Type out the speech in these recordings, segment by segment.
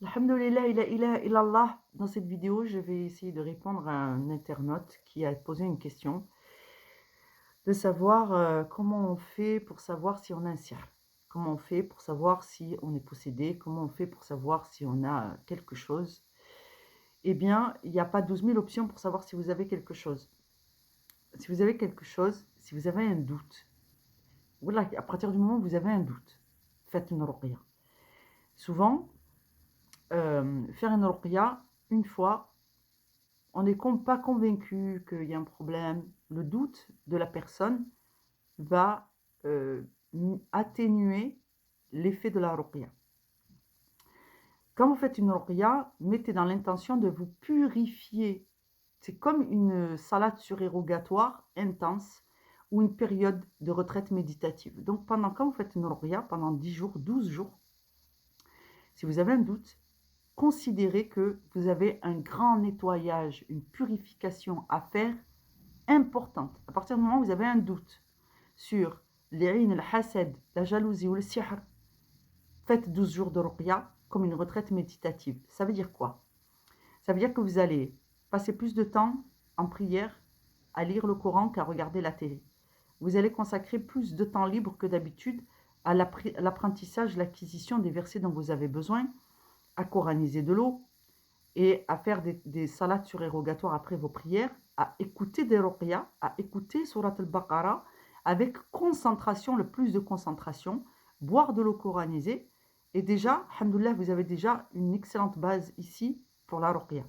Alhamdulillah, ila ilaha illallah. Dans cette vidéo, je vais essayer de répondre à un internaute qui a posé une question, de savoir comment on fait pour savoir si on a un sihr. Comment on fait pour savoir si on est possédé, comment on fait pour savoir si on a quelque chose. Eh bien, il n'y a pas 12 000 options pour savoir si vous avez quelque chose. Si vous avez quelque chose, si vous avez un doute, voilà, à partir du moment où vous avez un doute, faites une ruqya. Souvent, faire une ruqya, une fois, on n'est pas convaincu qu'il y a un problème. Le doute de la personne va euh, atténuer l'effet de la ruqya. Quand vous faites une ruqya, mettez dans l'intention de vous purifier. C'est comme une salade surérogatoire intense ou une période de retraite méditative. Donc quand vous faites une ruqya, pendant 10 jours, 12 jours, si vous avez un doute, considérez que vous avez un grand nettoyage, une purification à faire importante. À partir du moment où vous avez un doute sur l'irine, le hased, la jalousie ou le sihr, faites 12 jours de ruqya comme une retraite méditative. Ça veut dire quoi? Ça veut dire que vous allez passer plus de temps en prière à lire le Coran qu'à regarder la télé. Vous allez consacrer plus de temps libre que d'habitude à l'apprentissage, l'acquisition des versets dont vous avez besoin, à coraniser de l'eau et à faire des salats surérogatoires après vos prières, à écouter des ruqya, à écouter Surat al-Baqarah avec concentration, le plus de concentration, boire de l'eau coranisée. Et déjà, alhamdoulilah, vous avez déjà une excellente base ici pour la ruqya.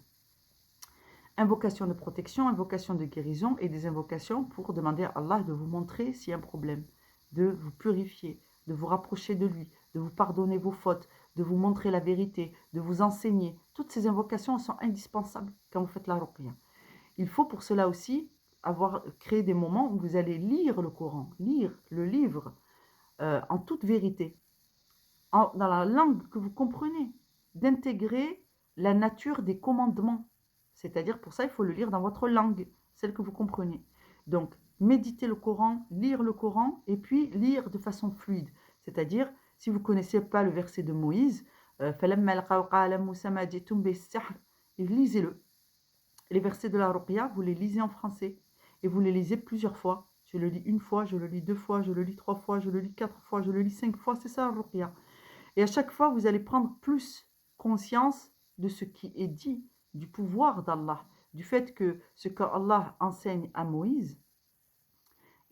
Invocation de protection, invocation de guérison et des invocations pour demander à Allah de vous montrer s'il y a un problème, de vous purifier, de vous rapprocher de lui, de vous pardonner vos fautes, de vous montrer la vérité, de vous enseigner. Toutes ces invocations sont indispensables quand vous faites la ruqya. Il faut pour cela aussi avoir créé des moments où vous allez lire le Coran, lire le livre en toute vérité, dans la langue que vous comprenez, d'intégrer la nature des commandements. C'est-à-dire, pour ça, il faut le lire dans votre langue, celle que vous comprenez. Donc, méditer le Coran, lire le Coran, et puis lire de façon fluide. C'est-à-dire, si vous ne connaissez pas le verset de Moïse, lisez-le. Les versets de la ruqya, vous les lisez en français, et vous les lisez plusieurs fois. Je le lis une fois, je le lis deux fois, je le lis trois fois, je le lis quatre fois, je le lis cinq fois, c'est ça la ruqya. Et à chaque fois, vous allez prendre plus conscience de ce qui est dit, du pouvoir d'Allah, du fait que ce qu'Allah enseigne à Moïse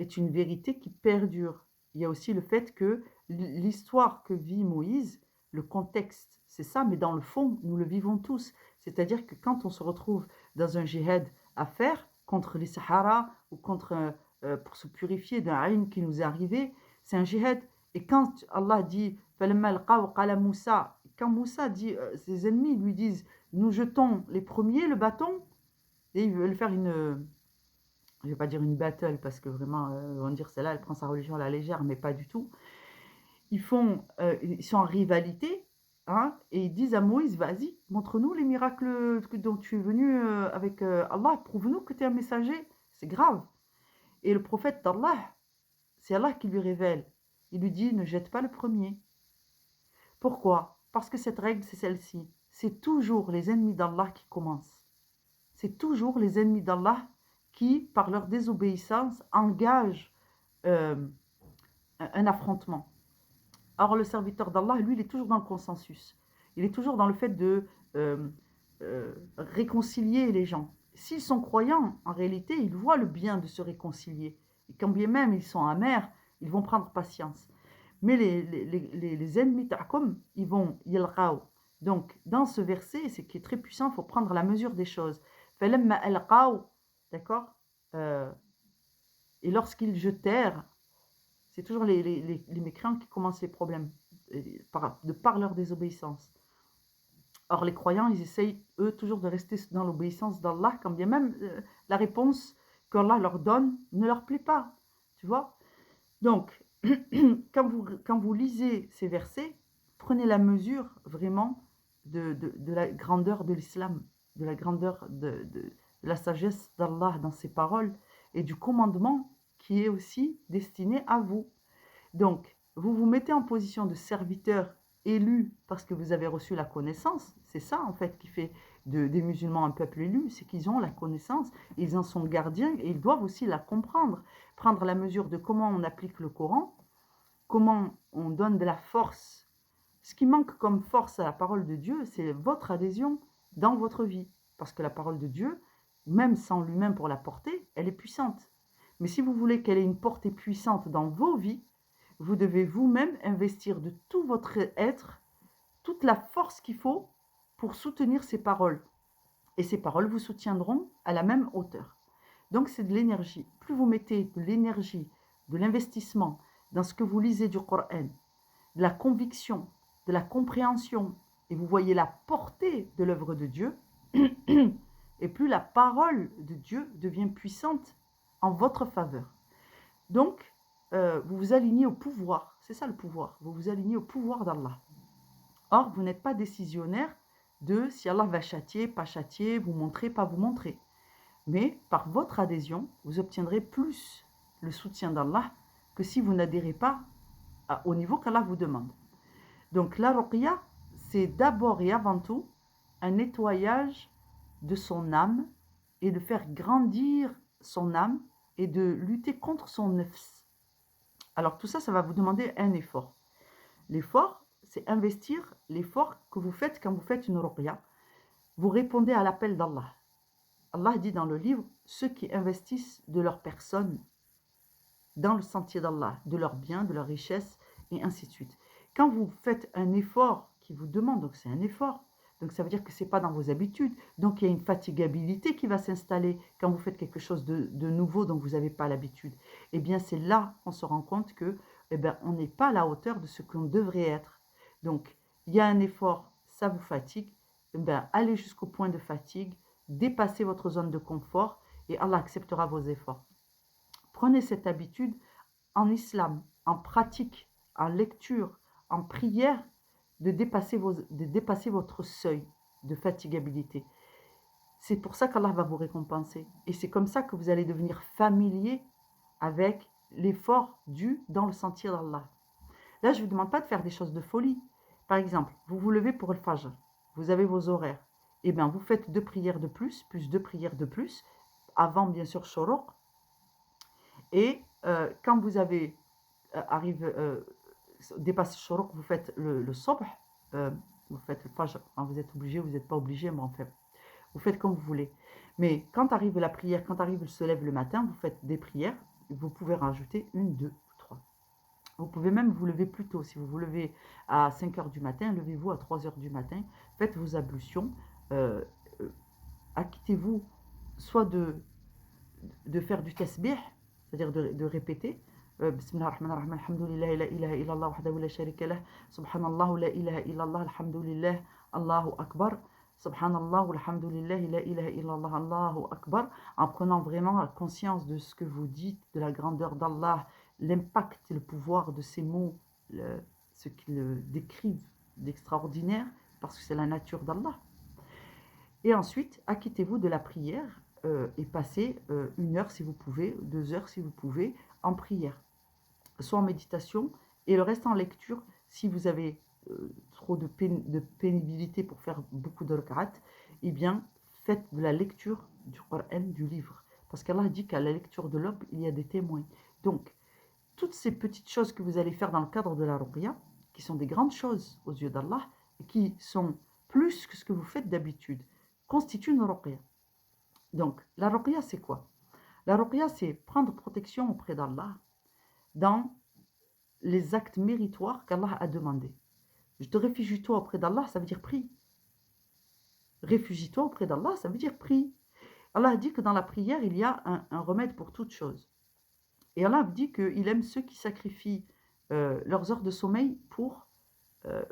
est une vérité qui perdure. Il y a aussi le fait que l'histoire que vit Moïse, le contexte, c'est ça, mais dans le fond, nous le vivons tous. C'est-à-dire que quand on se retrouve dans un jihad à faire contre les Sahara ou pour se purifier d'un aïn qui nous est arrivé, c'est un jihad. Et quand Allah dit quand Moussa dit, ses ennemis lui disent, nous jetons les premiers le bâton, et ils veulent faire je ne vais pas dire une battle parce que vraiment, on va dire celle-là, elle prend sa religion à la légère, mais pas du tout. Ils sont en rivalité, hein, et ils disent à Moïse, vas-y, montre-nous les miracles dont tu es venu avec Allah, prouve-nous que tu es un messager, c'est grave. Et le prophète d'Allah, c'est Allah qui lui révèle. Il lui dit, ne jette pas le premier. Pourquoi? Parce que cette règle, c'est celle-ci. C'est toujours les ennemis d'Allah qui commencent. C'est toujours les ennemis d'Allah qui, par leur désobéissance, engagent euh, un affrontement. Or, le serviteur d'Allah, lui, il est toujours dans le consensus. Il est toujours dans le fait de réconcilier les gens. S'ils sont croyants, en réalité, ils voient le bien de se réconcilier. Et quand bien même ils sont amers, ils vont prendre patience. Mais les ennemis ta'akum, ils vont yalqaw. Donc, dans ce verset, c'est qui est très puissant, il faut prendre la mesure des choses. Falamma alqaw, d'accord Et lorsqu'ils jetèrent, c'est toujours les mécréants qui commencent les problèmes, de par leur désobéissance. Or, les croyants, ils essayent, eux, toujours de rester dans l'obéissance d'Allah, quand bien même la réponse qu'Allah leur donne ne leur plaît pas. Tu vois? Donc, quand vous lisez ces versets, prenez la mesure vraiment de la grandeur de l'islam, de la grandeur de la sagesse d'Allah dans ses paroles et du commandement qui est aussi destiné à vous. Donc, vous vous mettez en position de serviteur élu parce que vous avez reçu la connaissance. C'est ça, en fait, qui fait des musulmans un peuple élu, c'est qu'ils ont la connaissance, ils en sont gardiens et ils doivent aussi la comprendre, prendre la mesure de comment on applique le Coran, comment on donne de la force. Ce qui manque comme force à la parole de Dieu, c'est votre adhésion dans votre vie. Parce que la parole de Dieu, même sans lui-même pour la porter, elle est puissante. Mais si vous voulez qu'elle ait une portée puissante dans vos vies, vous devez vous-même investir de tout votre être, toute la force qu'il faut pour soutenir ces paroles. Et ces paroles vous soutiendront à la même hauteur. Donc c'est de l'énergie. Plus vous mettez de l'énergie, de l'investissement dans ce que vous lisez du Coran, de la conviction, de la compréhension, et vous voyez la portée de l'œuvre de Dieu, et plus la parole de Dieu devient puissante en votre faveur. Donc, vous vous alignez au pouvoir, c'est ça le pouvoir, vous vous alignez au pouvoir d'Allah. Or, vous n'êtes pas décisionnaire de si Allah va châtier, pas châtier, vous montrer, pas vous montrer. Mais par votre adhésion, vous obtiendrez plus le soutien d'Allah que si vous n'adhérez pas au niveau qu'Allah vous demande. Donc la ruqya, c'est d'abord et avant tout un nettoyage de son âme et de faire grandir son âme et de lutter contre son nefs. Alors tout ça, ça va vous demander un effort. L'effort, c'est investir l'effort que vous faites quand vous faites une ruqya. Vous répondez à l'appel d'Allah. Allah dit dans le livre, ceux qui investissent de leur personne dans le sentier d'Allah, de leurs biens, de leurs richesses, et ainsi de suite. Quand vous faites un effort qui vous demande, donc c'est un effort, donc ça veut dire que ce n'est pas dans vos habitudes, donc il y a une fatigabilité qui va s'installer quand vous faites quelque chose de nouveau dont vous n'avez pas l'habitude. Eh bien c'est là qu'on se rend compte que on n'est pas à la hauteur de ce qu'on devrait être. Donc il y a un effort, ça vous fatigue, allez jusqu'au point de fatigue, dépassez votre zone de confort et Allah acceptera vos efforts. Prenez cette habitude en islam, en pratique, en lecture, en prière, de dépasser votre seuil de fatigabilité. C'est pour ça qu'Allah va vous récompenser. Et c'est comme ça que vous allez devenir familier avec l'effort dû dans le sentier d'Allah. Là, je ne vous demande pas de faire des choses de folie. Par exemple, vous vous levez pour le Fajr. Vous avez vos horaires. Eh bien, vous faites 2 prières de plus 2 prières de plus, avant bien sûr Shoroq. Et quand vous avez dépasse Shoroq, vous faites le Sobh, vous faites le Fajr. Enfin, vous êtes obligé, vous n'êtes pas obligé, mais en fait, vous faites comme vous voulez. Mais quand arrive la prière, quand arrive le se lève le matin, vous faites des prières, vous pouvez rajouter 1, 2, 3. Vous pouvez même vous lever plus tôt. Si vous vous levez à 5 heures du matin, levez-vous à 3 heures du matin, faites vos ablutions, acquittez-vous soit de faire du tasbih, c'est-à-dire de répéter. Bismillah ar-Rahman ar-Rahim, alhamdulillah, la ilaha illallah, wahdahu la sharika lah, subhanallah, la ilaha illallah, alhamdulillah, Allahu Akbar, subhanallah, alhamdulillah, la ilaha illallah, Allahu Akbar, en prenant vraiment conscience de ce que vous dites, de la grandeur d'Allah, l'impact et le pouvoir de ces mots, ce qu'ils décrivent d'extraordinaire, parce que c'est la nature d'Allah. Et ensuite, acquittez-vous de la prière et passez 1 heure si vous pouvez, 2 heures si vous pouvez, en prière, soit en méditation, et le reste en lecture. Si vous avez trop de pénibilité pour faire beaucoup de rak'at, eh bien, faites de la lecture du Coran, du livre. Parce qu'Allah dit qu'à la lecture de l'homme, il y a des témoins. Donc, toutes ces petites choses que vous allez faire dans le cadre de la ruqya, qui sont des grandes choses aux yeux d'Allah, et qui sont plus que ce que vous faites d'habitude, constituent une ruqya. Donc, la ruqya, c'est quoi? La ruqya, c'est prendre protection auprès d'Allah dans les actes méritoires qu'Allah a demandés. Je te réfugie-toi auprès d'Allah, ça veut dire prie. Réfugie-toi auprès d'Allah, ça veut dire prie. Allah dit que dans la prière, il y a un remède pour toute chose. Et Allah dit qu'il aime ceux qui sacrifient leurs heures de sommeil pour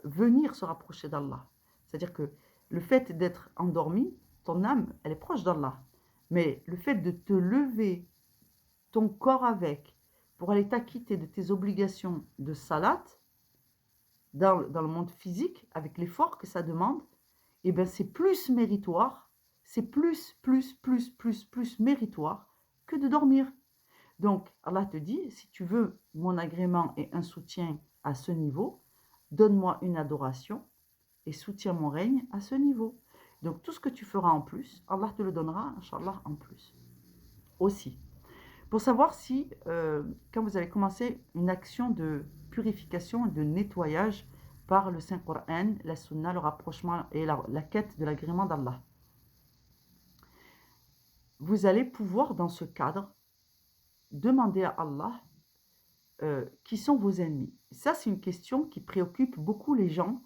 venir se rapprocher d'Allah. C'est-à-dire que le fait d'être endormi, ton âme, elle est proche d'Allah. Mais le fait de te lever, ton corps avec, pour aller t'acquitter de tes obligations de salat, dans le monde physique, avec l'effort que ça demande, eh bien c'est plus méritoire, c'est plus méritoire que de dormir. Donc Allah te dit, si tu veux mon agrément et un soutien à ce niveau, donne-moi une adoration et soutiens mon règne à ce niveau. Donc tout ce que tu feras en plus, Allah te le donnera, Inch'Allah, en plus. Aussi, pour savoir si, quand vous avez commencé une action de purification et de nettoyage par le Saint-Coran, la Sunna, le rapprochement et la quête de l'agrément d'Allah, vous allez pouvoir, dans ce cadre, demander à Allah qui sont vos ennemis. Ça, c'est une question qui préoccupe beaucoup les gens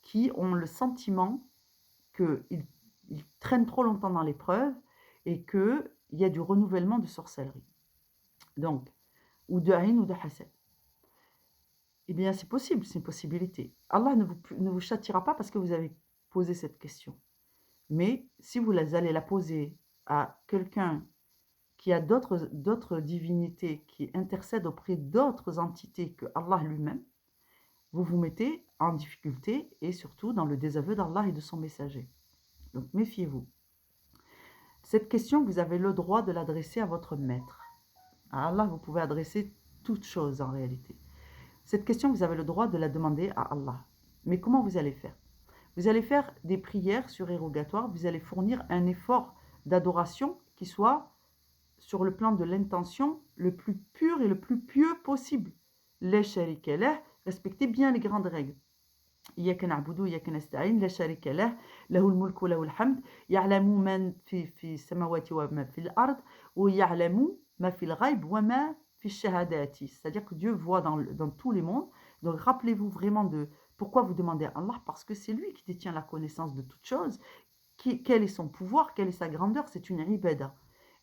qui ont le sentiment qu'ils traînent trop longtemps dans l'épreuve et qu'il y a du renouvellement de sorcellerie. Donc, ou de haïn ou de hasad. Eh bien, c'est possible, c'est une possibilité. Allah ne vous châtiera pas parce que vous avez posé cette question. Mais si vous allez la poser à quelqu'un qui a d'autres divinités, qui intercèdent auprès d'autres entités que Allah lui-même, vous vous mettez en difficulté et surtout dans le désaveu d'Allah et de son messager. Donc méfiez-vous. Cette question, vous avez le droit de l'adresser à votre maître. À Allah, vous pouvez adresser toute chose en réalité. Cette question, vous avez le droit de la demander à Allah. Mais comment vous allez faire? Vous allez faire des prières surérogatoires, vous allez fournir un effort d'adoration qui soit sur le plan de l'intention le plus pur et le plus pieux possible. Les sharika lah, respectez bien les grandes règles. إياك نعبد وإياك نستعين لا شريك له له الملك وله الحمد يعلم من في السماوات وما في الأرض ويعلم ما في الغيب وما في الشهادات. C'est-à-dire que Dieu voit dans tous les mondes. Donc rappelez-vous vraiment de pourquoi vous demandez à Allah, parce que c'est lui qui détient la connaissance de toutes choses. Quel est son pouvoir, quelle est sa grandeur, c'est une ibadah.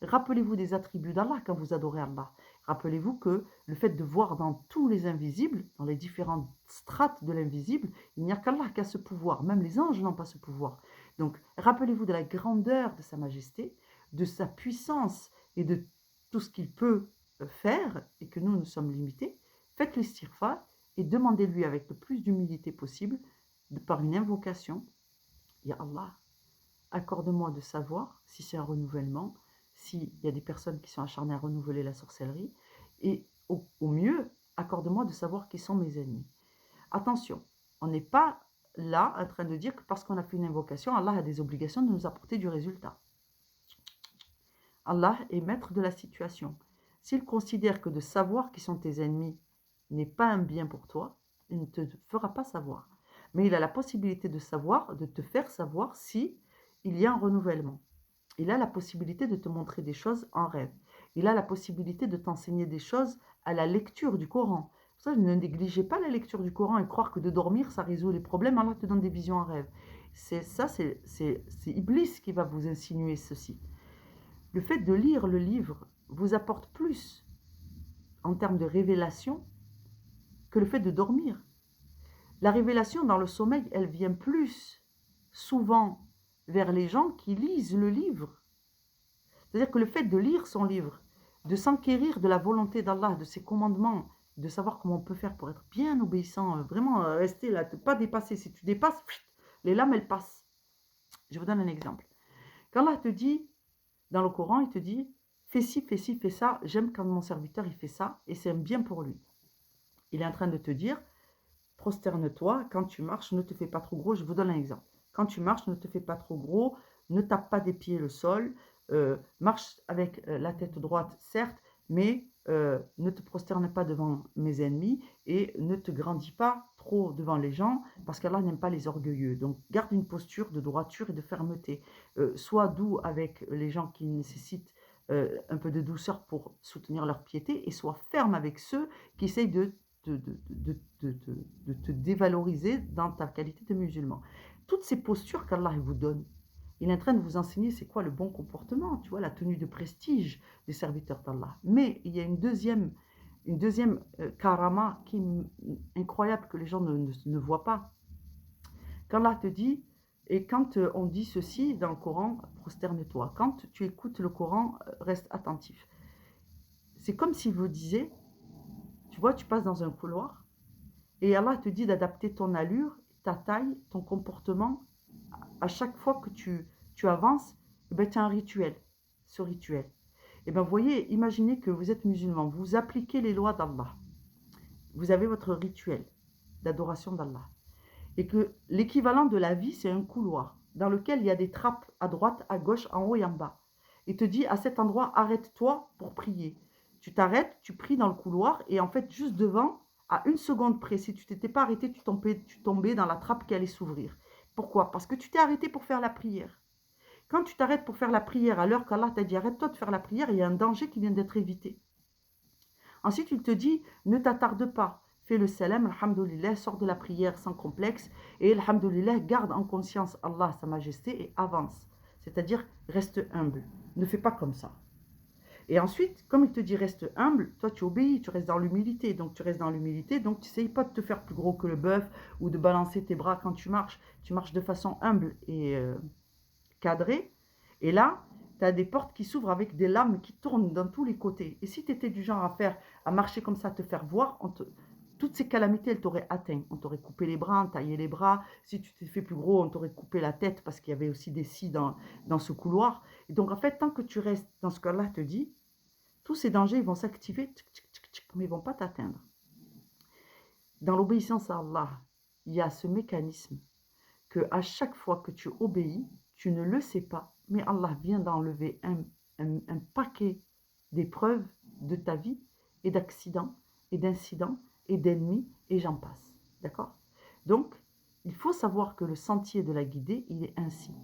Rappelez-vous des attributs d'Allah quand vous adorez Allah. Rappelez-vous que le fait de voir dans tous les invisibles, dans les différentes strates de l'invisible, il n'y a qu'Allah qui a ce pouvoir. Même les anges n'ont pas ce pouvoir. Donc, rappelez-vous de la grandeur de sa majesté, de sa puissance et de tout ce qu'il peut faire et que nous sommes limités. Faites l'istighfar et demandez-lui avec le plus d'humilité possible, par une invocation, Ya Allah, accorde-moi de savoir si c'est un renouvellement, s'il y a des personnes qui sont acharnées à renouveler la sorcellerie, et au mieux, accorde-moi de savoir qui sont mes ennemis. Attention, on n'est pas là en train de dire que parce qu'on a fait une invocation, Allah a des obligations de nous apporter du résultat. Allah est maître de la situation. S'il considère que de savoir qui sont tes ennemis n'est pas un bien pour toi, il ne te fera pas savoir. Mais il a la possibilité de savoir, de te faire savoir si il y a un renouvellement. Il a la possibilité de te montrer des choses en rêve. Il a la possibilité de t'enseigner des choses à la lecture du Coran. Pour ça, ne négligez pas la lecture du Coran et croire que de dormir, ça résout les problèmes. Allah te donne des visions en rêve. C'est Iblis qui va vous insinuer ceci. Le fait de lire le livre vous apporte plus en termes de révélation que le fait de dormir. La révélation dans le sommeil, elle vient plus souvent vers les gens qui lisent le livre. C'est-à-dire que le fait de lire son livre, de s'enquérir de la volonté d'Allah, de ses commandements, de savoir comment on peut faire pour être bien obéissant, vraiment rester là, ne pas dépasser. Si tu dépasses, les lames, elles passent. Je vous donne un exemple. Quand Allah te dit, dans le Coran, il te dit, fais ci, fais ci, fais ça, j'aime quand mon serviteur il fait ça, et c'est un bien pour lui. Il est en train de te dire, prosterne-toi, quand tu marches, ne te fais pas trop gros. Je vous donne un exemple. Quand tu marches, ne te fais pas trop gros, ne tape pas des pieds le sol, marche avec la tête droite, certes, mais ne te prosterne pas devant mes ennemis et ne te grandis pas trop devant les gens, parce qu'Allah n'aime pas les orgueilleux. Donc garde une posture de droiture et de fermeté. Sois doux avec les gens qui nécessitent un peu de douceur pour soutenir leur piété, et sois ferme avec ceux qui essayent de te dévaloriser dans ta qualité de musulman. Toutes ces postures qu'Allah vous donne, il est en train de vous enseigner c'est quoi le bon comportement, tu vois, la tenue de prestige des serviteurs d'Allah. Mais il y a une deuxième karama qui est incroyable, que les gens ne voient pas. Quand Allah te dit, et quand on dit ceci dans le Coran, prosterne-toi. Quand tu écoutes le Coran, reste attentif. C'est comme s'il vous disait, tu vois, tu passes dans un couloir et Allah te dit d'adapter ton allure, ta taille, ton comportement. À chaque fois que tu avances, tu as un rituel. Ce rituel. Et bien, vous voyez, imaginez que vous êtes musulman, vous appliquez les lois d'Allah. Vous avez votre rituel. d'adoration d'Allah. Et que l'équivalent de la vie, c'est un couloir dans lequel il y a des trappes à droite, à gauche, en haut et en bas. Et te dit, à cet endroit, arrête-toi pour prier. Tu t'arrêtes, tu pries dans le couloir, et en fait, juste devant, à une seconde près, si tu t'étais pas arrêté, tu tombais dans la trappe qui allait s'ouvrir. Pourquoi? Parce que tu t'es arrêté pour faire la prière. Quand tu t'arrêtes pour faire la prière à l'heure qu'Allah t'a dit arrête-toi de faire la prière, il y a un danger qui vient d'être évité. Ensuite, il te dit ne t'attarde pas. Fais le salam, alhamdoulilah, sors de la prière sans complexe et alhamdoulilah, garde en conscience Allah, sa majesté et avance. C'est-à-dire reste humble. Ne fais pas comme ça. Et ensuite, comme il te dit reste humble, toi tu obéis, tu restes dans l'humilité. Donc tu restes dans l'humilité, donc tu n'essayes pas de te faire plus gros que le bœuf ou de balancer tes bras quand tu marches. Tu marches de façon humble et cadrée. Et là, tu as des portes qui s'ouvrent avec des lames qui tournent dans tous les côtés. Et si tu étais du genre à marcher comme ça, à te faire voir, toutes ces calamités, elles t'auraient atteint. On t'aurait coupé les bras, taillé les bras. Si tu t'es fait plus gros, on t'aurait coupé la tête parce qu'il y avait aussi des scies dans ce couloir. Et donc, en fait, tant que tu restes dans ce qu'Allah te dit, tous ces dangers ils vont s'activer, mais ils ne vont pas t'atteindre. Dans l'obéissance à Allah, il y a ce mécanisme que à chaque fois que tu obéis, tu ne le sais pas, mais Allah vient d'enlever un paquet d'épreuves de ta vie et d'accidents et d'incidents et d'ennemis et j'en passe. D'accord? Donc, il faut savoir que le sentier de la guidée, il est ainsi.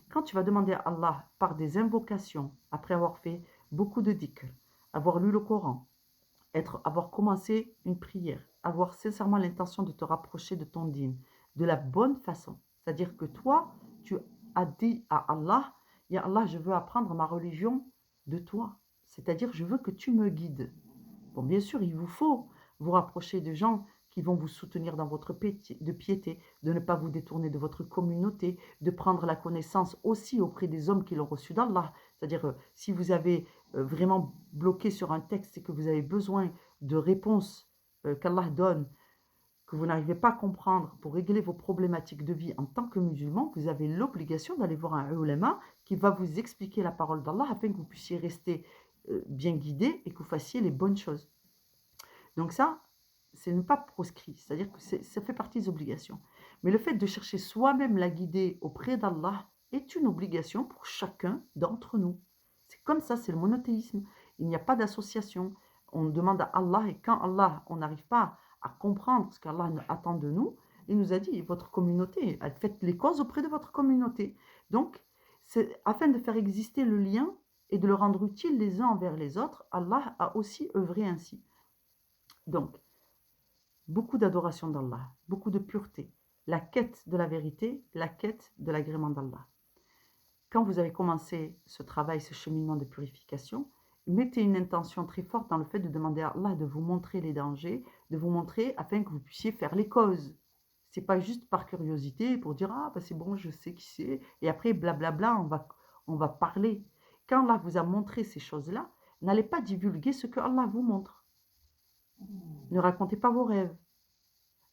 Quand tu vas demander à Allah par des invocations, après avoir fait beaucoup de dhikr, avoir lu le Coran, avoir commencé une prière, avoir sincèrement l'intention de te rapprocher de ton dîn, de la bonne façon. C'est-à-dire que toi, tu as dit à Allah, ya Allah, je veux apprendre ma religion de toi. C'est-à-dire, je veux que tu me guides. Bon, bien sûr, il vous faut vous rapprocher de gens qui vont vous soutenir dans votre piété, de ne pas vous détourner de votre communauté, de prendre la connaissance aussi auprès des hommes qui l'ont reçu d'Allah. C'est-à-dire, si vous avez vraiment bloqué sur un texte et que vous avez besoin de réponses qu'Allah donne, que vous n'arrivez pas à comprendre pour régler vos problématiques de vie en tant que musulman, vous avez l'obligation d'aller voir un ulama qui va vous expliquer la parole d'Allah afin que vous puissiez rester bien guidé et que vous fassiez les bonnes choses. Donc ça, c'est ne pas proscrit, c'est-à-dire que ça fait partie des obligations. Mais le fait de chercher soi-même la guidée auprès d'Allah est une obligation pour chacun d'entre nous. C'est comme ça, c'est le monothéisme. Il n'y a pas d'association. On demande à Allah et quand Allah, on n'arrive pas à comprendre ce qu'Allah attend de nous, il nous a dit, votre communauté, faites les causes auprès de votre communauté. Donc, c'est afin de faire exister le lien et de le rendre utile les uns envers les autres, Allah a aussi œuvré ainsi. Donc, beaucoup d'adoration d'Allah, beaucoup de pureté, la quête de la vérité, la quête de l'agrément d'Allah. Quand vous avez commencé ce travail, ce cheminement de purification, mettez une intention très forte dans le fait de demander à Allah de vous montrer les dangers, de vous montrer afin que vous puissiez faire les causes. C'est pas juste par curiosité pour dire ah bah c'est bon, je sais qui c'est et après blablabla on va parler. Quand Allah vous a montré ces choses-là, n'allez pas divulguer ce que Allah vous montre. Ne racontez pas vos rêves,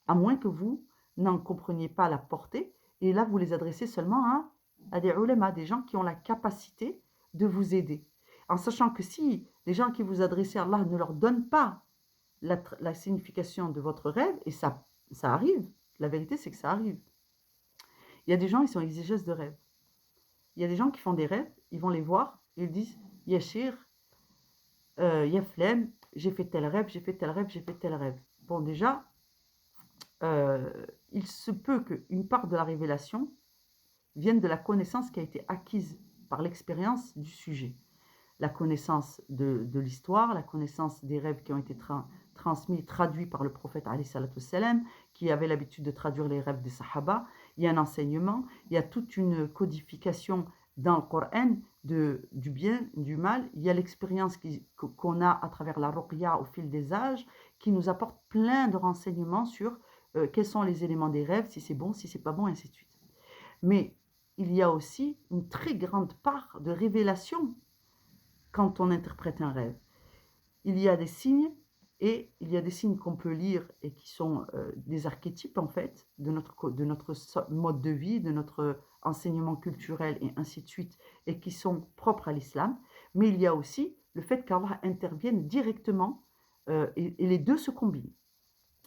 à moins que vous n'en compreniez pas la portée, et là vous les adressez seulement à des ulama, des gens qui ont la capacité de vous aider. En sachant que si les gens qui vous adressent à Allah ne leur donnent pas la signification de votre rêve, et ça arrive, la vérité c'est que ça arrive. Il y a des gens, ils sont exégèses de rêves. Il y a des gens qui font des rêves, ils vont les voir, et ils disent « Yachir, Yaflem, j'ai fait tel rêve, j'ai fait tel rêve, j'ai fait tel rêve. » Bon, déjà, il se peut qu'une part de la révélation vienne de la connaissance qui a été acquise par l'expérience du sujet. La connaissance de l'histoire, la connaissance des rêves qui ont été transmis, traduits par le prophète alayhi salatu wassalam, qui avait l'habitude de traduire les rêves des sahaba. Il y a un enseignement, il y a toute une codification dans le Coran du bien, du mal. Il y a l'expérience qu'on a à travers la ruqya au fil des âges, qui nous apporte plein de renseignements sur quels sont les éléments des rêves, si c'est bon, si c'est pas bon, ainsi de suite. Mais il y a aussi une très grande part de révélation quand on interprète un rêve. Il y a des signes et il y a des signes qu'on peut lire et qui sont des archétypes en fait de notre mode de vie, de notre enseignement culturel et ainsi de suite et qui sont propres à l'islam. Mais il y a aussi le fait qu'Allah intervienne directement et les deux se combinent.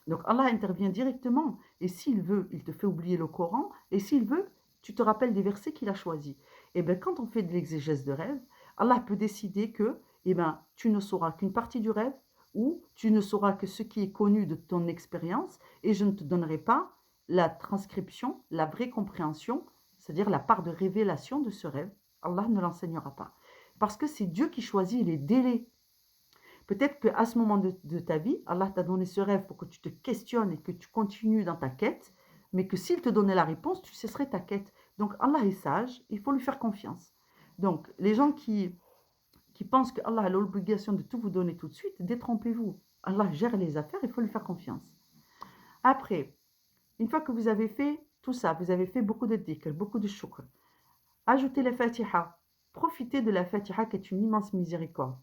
Donc Allah intervient directement. Et s'il veut, il te fait oublier le Coran. Et s'il veut, tu te rappelles des versets qu'il a choisis. Et bien, quand on fait de l'exégèse de rêve, Allah peut décider que tu ne sauras qu'une partie du rêve ou tu ne sauras que ce qui est connu de ton expérience et je ne te donnerai pas la transcription, la vraie compréhension, c'est-à-dire la part de révélation de ce rêve. Allah ne l'enseignera pas. Parce que c'est Dieu qui choisit les délais. Peut-être qu'à ce moment de ta vie, Allah t'a donné ce rêve pour que tu te questionnes et que tu continues dans ta quête, mais que s'il te donnait la réponse, tu cesserais ta quête. Donc Allah est sage, il faut lui faire confiance. Donc les gens qui pensent que Allah a l'obligation de tout vous donner tout de suite, détrompez-vous. Allah gère les affaires, il faut lui faire confiance. Après, une fois que vous avez fait tout ça, vous avez fait beaucoup de dhikr, beaucoup de shukr, ajoutez la Fatiha. Profitez de la Fatiha qui est une immense miséricorde.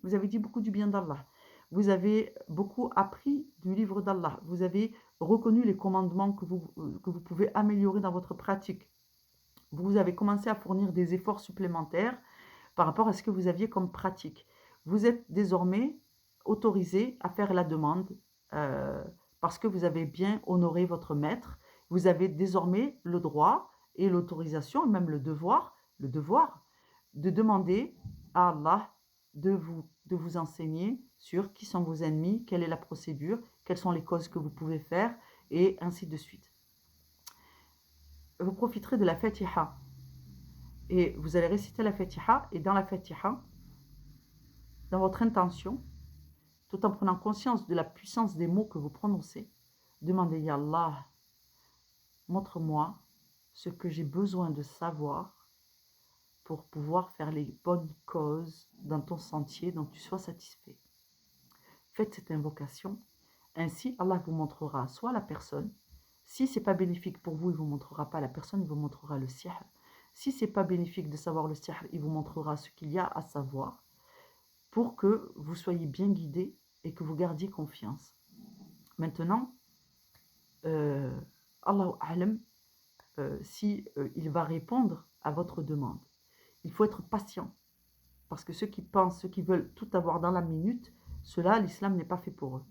Vous avez dit beaucoup du bien d'Allah. Vous avez beaucoup appris du livre d'Allah. Vous avez reconnu les commandements que vous pouvez améliorer dans votre pratique. Vous avez commencé à fournir des efforts supplémentaires par rapport à ce que vous aviez comme pratique. Vous êtes désormais autorisé à faire la demande parce que vous avez bien honoré votre maître. Vous avez désormais le droit et l'autorisation, et même le devoir de demander à Allah de vous enseigner sur qui sont vos ennemis, quelle est la procédure, quelles sont les causes que vous pouvez faire, et ainsi de suite. Vous profiterez de la Fatiha, et vous allez réciter la Fatiha, et dans la Fatiha, dans votre intention, tout en prenant conscience de la puissance des mots que vous prononcez, demandez, Ya Allah, montre-moi ce que j'ai besoin de savoir pour pouvoir faire les bonnes causes dans ton sentier dont tu sois satisfait. Faites cette invocation, ainsi Allah vous montrera soit la personne, si ce n'est pas bénéfique pour vous, il ne vous montrera pas la personne, il vous montrera le sihr. Si ce n'est pas bénéfique de savoir le sihr, il vous montrera ce qu'il y a à savoir pour que vous soyez bien guidés et que vous gardiez confiance. Maintenant, Allahu A'lam, si il va répondre à votre demande. Il faut être patient, parce que ceux qui pensent, ceux qui veulent tout avoir dans la minute, ceux-là, l'islam n'est pas fait pour eux.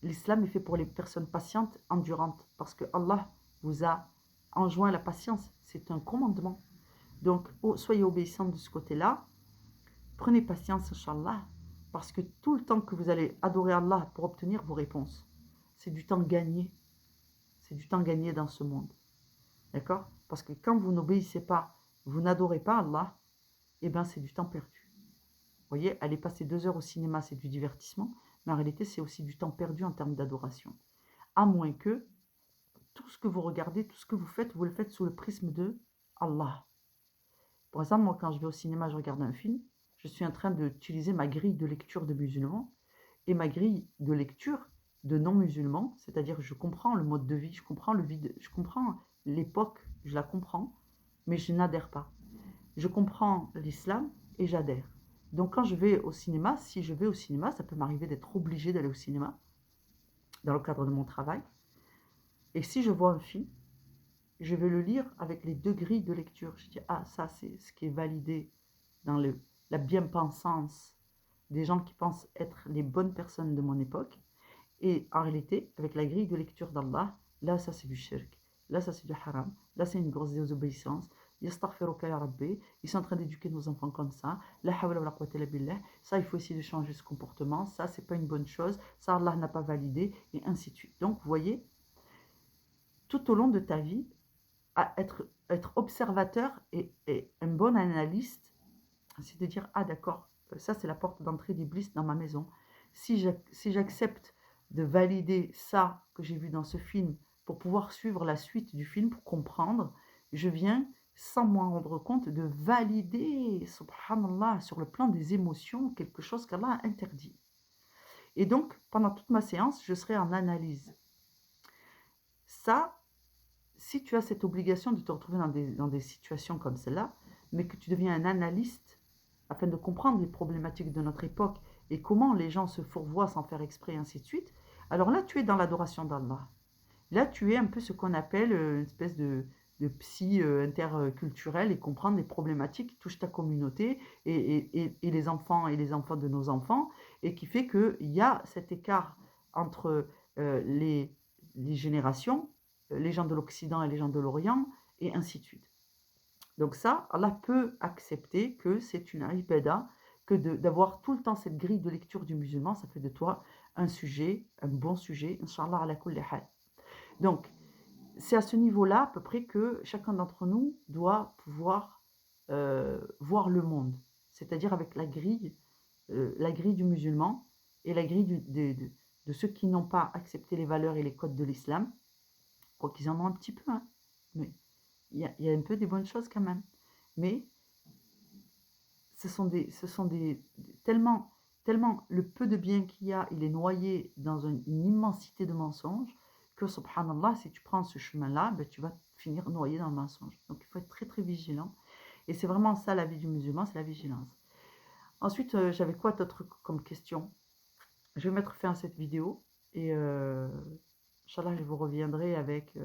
L'islam est fait pour les personnes patientes, endurantes, parce que Allah vous a enjoint la patience, c'est un commandement. Donc, soyez obéissants de ce côté-là, prenez patience, Inch'Allah, parce que tout le temps que vous allez adorer Allah pour obtenir vos réponses, c'est du temps gagné. C'est du temps gagné dans ce monde. D'accord? Parce que quand vous n'obéissez pas, vous n'adorez pas Allah, eh bien c'est du temps perdu. Vous voyez, aller passer 2 heures au cinéma, c'est du divertissement, mais en réalité, c'est aussi du temps perdu en termes d'adoration. À moins que tout ce que vous regardez, tout ce que vous le faites sous le prisme de Allah. Par exemple, moi, quand je vais au cinéma, je regarde un film, je suis en train d'utiliser ma grille de lecture de musulmans et ma grille de lecture de non-musulmans, c'est-à-dire je comprends le mode de vie, je comprends je comprends l'époque, je la comprends, mais je n'adhère pas. Je comprends l'islam et j'adhère. Donc quand je vais au cinéma, si je vais au cinéma, ça peut m'arriver d'être obligé d'aller au cinéma dans le cadre de mon travail. Et si je vois un film, je vais le lire avec les 2 grilles de lecture. Je dis, ah, ça c'est ce qui est validé dans la bien-pensance des gens qui pensent être les bonnes personnes de mon époque. Et en réalité, avec la grille de lecture d'Allah, là, ça c'est du shirk, là, ça c'est du haram, là, c'est une grosse désobéissance. Yastaghfiruka ya Rabbi, ils sont en train d'éduquer nos enfants comme ça. La hawla wa la quwwata illa billah. Ça, il faut essayer de changer ce comportement. Ça, c'est pas une bonne chose. Ça, Allah n'a pas validé, et ainsi de suite. Donc, vous voyez, tout au long de ta vie, à être observateur et un bon analyste, c'est de dire, ah d'accord, ça c'est la porte d'entrée d'Iblis dans ma maison. Si j'accepte de valider ça que j'ai vu dans ce film pour pouvoir suivre la suite du film, pour comprendre, je viens, sans m'en rendre compte, de valider, subhanallah, sur le plan des émotions, quelque chose qu'Allah a interdit. Et donc, pendant toute ma séance, je serai en analyse. Ça, si tu as cette obligation de te retrouver dans des situations comme celle-là, mais que tu deviens un analyste afin de comprendre les problématiques de notre époque et comment les gens se fourvoient sans faire exprès, et ainsi de suite, alors là, tu es dans l'adoration d'Allah. Là, tu es un peu ce qu'on appelle une espèce de psy interculturel et comprendre les problématiques qui touchent ta communauté et les enfants de nos enfants, et qui fait qu'il y a cet écart entre les générations, les gens de l'Occident et les gens de l'Orient, et ainsi de suite. Donc ça, Allah peut accepter que c'est une ibadah, que d'avoir tout le temps cette grille de lecture du musulman, ça fait de toi un sujet, un bon sujet, Inch'Allah ala kulli hal. Donc, c'est à ce niveau-là, à peu près, que chacun d'entre nous doit pouvoir voir le monde, c'est-à-dire avec la grille du musulman et la grille de ceux qui n'ont pas accepté les valeurs et les codes de l'islam, quoi qu'ils en ont un petit peu, hein, mais il y a un peu des bonnes choses quand même. Mais ce sont tellement, tellement le peu de bien qu'il y a, il est noyé dans une immensité de mensonges, que subhanallah, si tu prends ce chemin-là, ben, tu vas finir noyé dans le mensonge. Donc il faut être très très vigilant. Et c'est vraiment ça la vie du musulman, c'est la vigilance. Ensuite, j'avais quoi d'autre comme question? Je vais mettre fin à cette vidéo et Inch'Allah, je vous reviendrai avec...